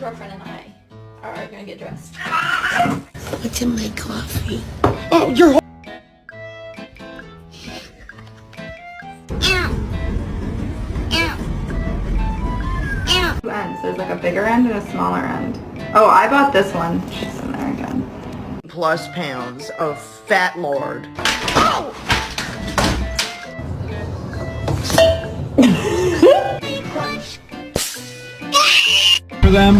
girlfriend and I are gonna get dressed. What's in my coffee? Oh, you're. Two ends. There's like a bigger end and a smaller end. Oh, I bought this one. She's in there again. Plus pounds of fat lord. For them.